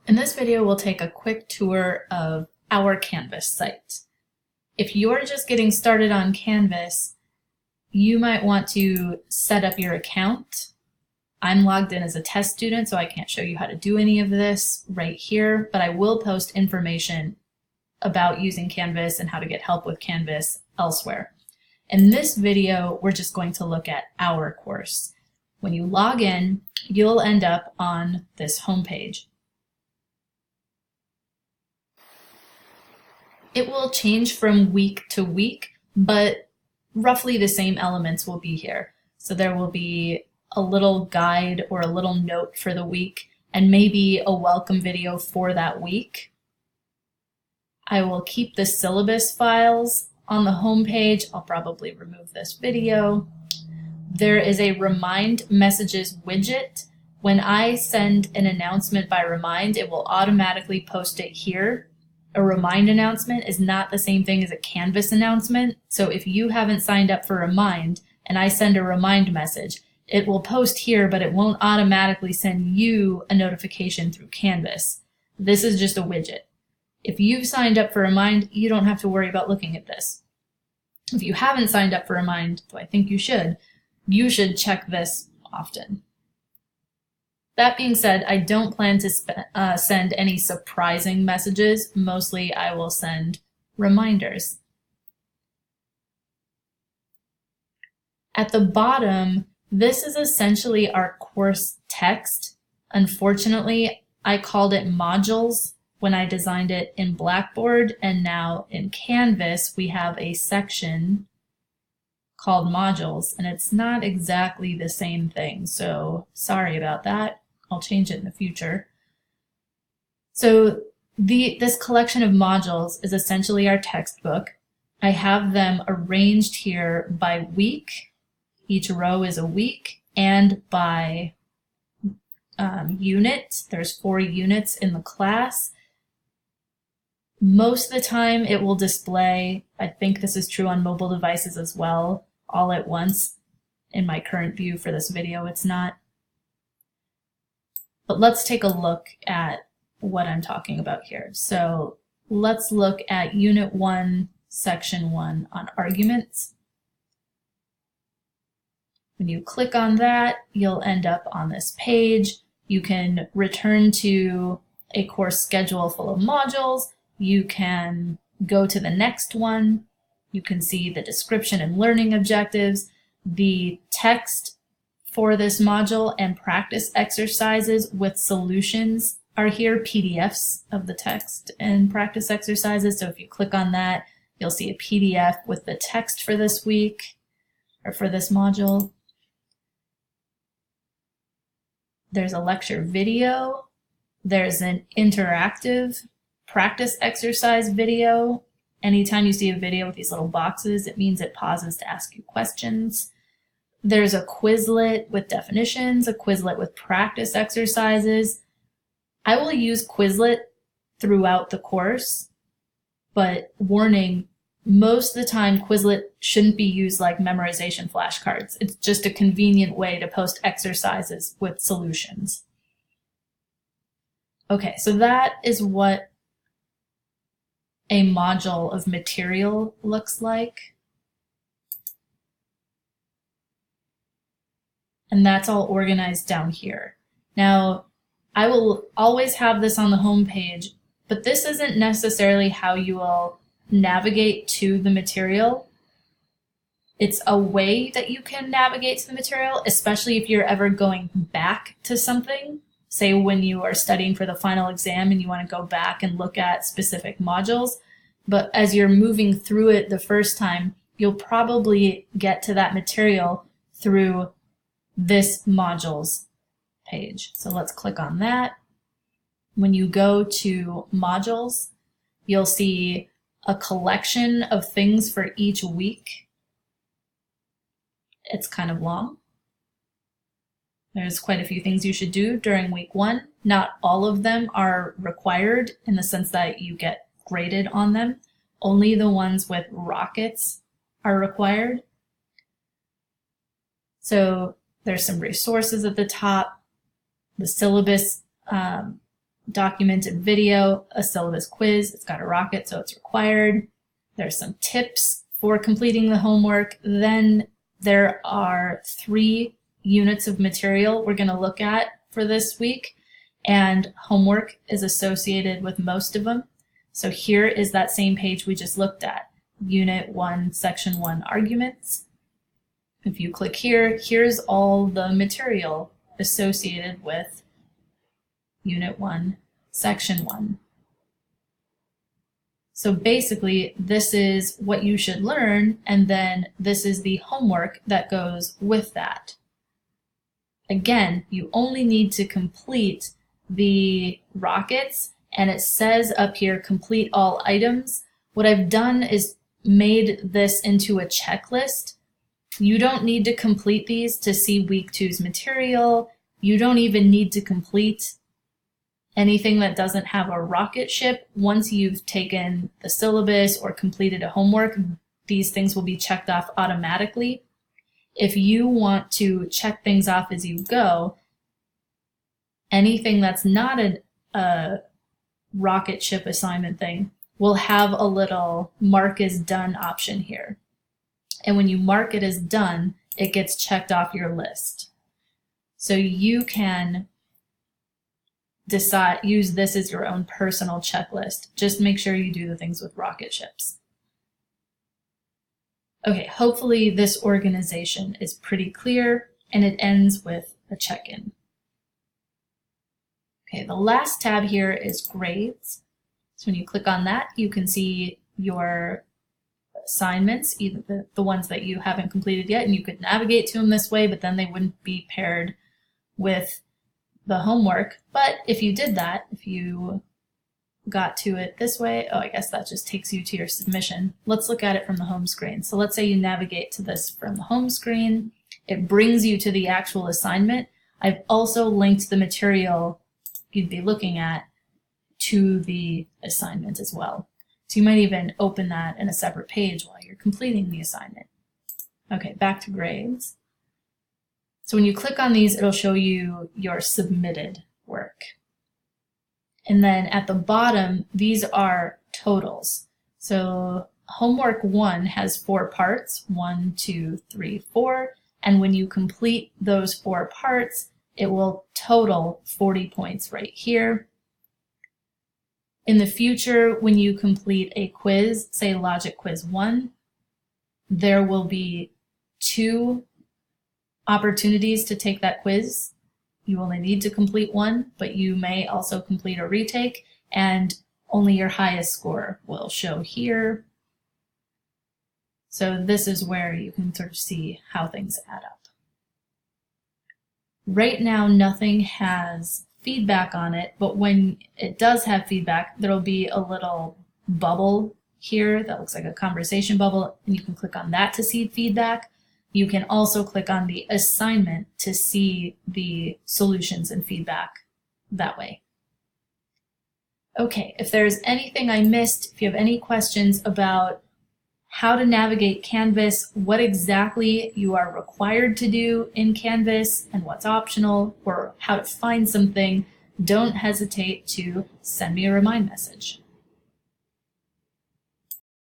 In this video, we'll take a quick tour of our Canvas site. If you're just getting started on Canvas, you might want to set up your account. I'm logged in as a test student, so I can't show you how to do any of this right here, but I will post information about using Canvas and how to get help with Canvas elsewhere. In this video, we're just going to look at our course. When you log in, you'll end up on this homepage. It will change from week to week, but roughly the same elements will be here. So there will be a little guide or a little note for the week, and maybe a welcome video for that week. I will keep the syllabus files on the homepage. I'll probably remove this video. There is a Remind Messages widget. When I send an announcement by Remind, it will automatically post it here. A Remind announcement is not the same thing as a Canvas announcement. So if you haven't signed up for Remind and I send a Remind message, it will post here, but it won't automatically send you a notification through Canvas. This is just a widget. If you've signed up for Remind, you don't have to worry about looking at this. If you haven't signed up for Remind, though I think you should check this often. That being said, I don't plan to send any surprising messages. Mostly I will send reminders. At the bottom, this is essentially our course text. Unfortunately, I called it modules when I designed it in Blackboard, and now in Canvas we have a section called modules, and it's not exactly the same thing, so sorry about that. I'll change it in the future. So this collection of modules is essentially our textbook. I have them arranged here by week. Each row is a week, and by unit. There's 4 units in the class. Most of the time it will display, I think this is true on mobile devices as well, all at once. In my current view for this video, it's not. But let's take a look at what I'm talking about here. So let's look at Unit 1, Section 1 on arguments. When you click on that, you'll end up on this page. You can return to a course schedule full of modules. You can go to the next one. You can see the description and learning objectives, the text for this module, and practice exercises with solutions are here, PDFs of the text and practice exercises. So if you click on that, you'll see a PDF with the text for this week or for this module. There's a lecture video. There's an interactive practice exercise video. Anytime you see a video with these little boxes, it means it pauses to ask you questions. There's a Quizlet with definitions, a Quizlet with practice exercises. I will use Quizlet throughout the course, but warning, most of the time Quizlet shouldn't be used like memorization flashcards. It's just a convenient way to post exercises with solutions. Okay, so that is what a module of material looks like. And that's all organized down here. Now, I will always have this on the home page, but this isn't necessarily how you will navigate to the material. It's a way that you can navigate to the material, especially if you're ever going back to something. Say when you are studying for the final exam and you want to go back and look at specific modules. But as you're moving through it the first time, you'll probably get to that material through this modules page. So let's click on that. When you go to modules, you'll see a collection of things for each week. It's kind of long. There's quite a few things you should do during week 1. Not all of them are required in the sense that you get graded on them. Only the ones with rockets are required. So there's some resources at the top. The syllabus documented video, a syllabus quiz. It's got a rocket, so it's required. There's some tips for completing the homework. Then there are 3 units of material we're going to look at for this week, and homework is associated with most of them. So here is that same page we just looked at, Unit 1, Section 1 arguments. If you click here, here's all the material associated with Unit 1, Section 1. So basically, this is what you should learn, and then this is the homework that goes with that. Again, you only need to complete the rockets, and it says up here, complete all items. What I've done is made this into a checklist. You don't need to complete these to see week 2's material. You don't even need to complete anything that doesn't have a rocket ship. Once you've taken the syllabus or completed a homework, these things will be checked off automatically. If you want to check things off as you go, anything that's not a rocket ship assignment thing will have a little mark as done option here. And when you mark it as done, it gets checked off your list. So you can use this as your own personal checklist. Just make sure you do the things with rocket ships. Okay, hopefully this organization is pretty clear, and it ends with a check-in. Okay, the last tab here is grades. So when you click on that, you can see your assignments, either the ones that you haven't completed yet, and you could navigate to them this way, but then they wouldn't be paired with the homework. But if you did that, if you got to it this way, I guess that just takes you to your submission. Let's look at it from the home screen. So let's say you navigate to this from the home screen. It brings you to the actual assignment. I've also linked the material you'd be looking at to the assignment as well. So you might even open that in a separate page while you're completing the assignment. Okay, back to grades. So when you click on these, it'll show you your submitted work. And then at the bottom, these are totals. So homework 1 has 4 parts, 1, 2, 3, 4. And when you complete those 4 parts, it will total 40 points right here. In the future, when you complete a quiz, say Logic Quiz 1, there will be 2 opportunities to take that quiz. You only need to complete 1, but you may also complete a retake, and only your highest score will show here. So this is where you can sort of see how things add up. Right now, nothing has feedback on it, but when it does have feedback, there'll be a little bubble here that looks like a conversation bubble, and you can click on that to see feedback. You can also click on the assignment to see the solutions and feedback that way. Okay, if there's anything I missed, if you have any questions about how to navigate Canvas, what exactly you are required to do in Canvas and what's optional, or how to find something, don't hesitate to send me a remind message.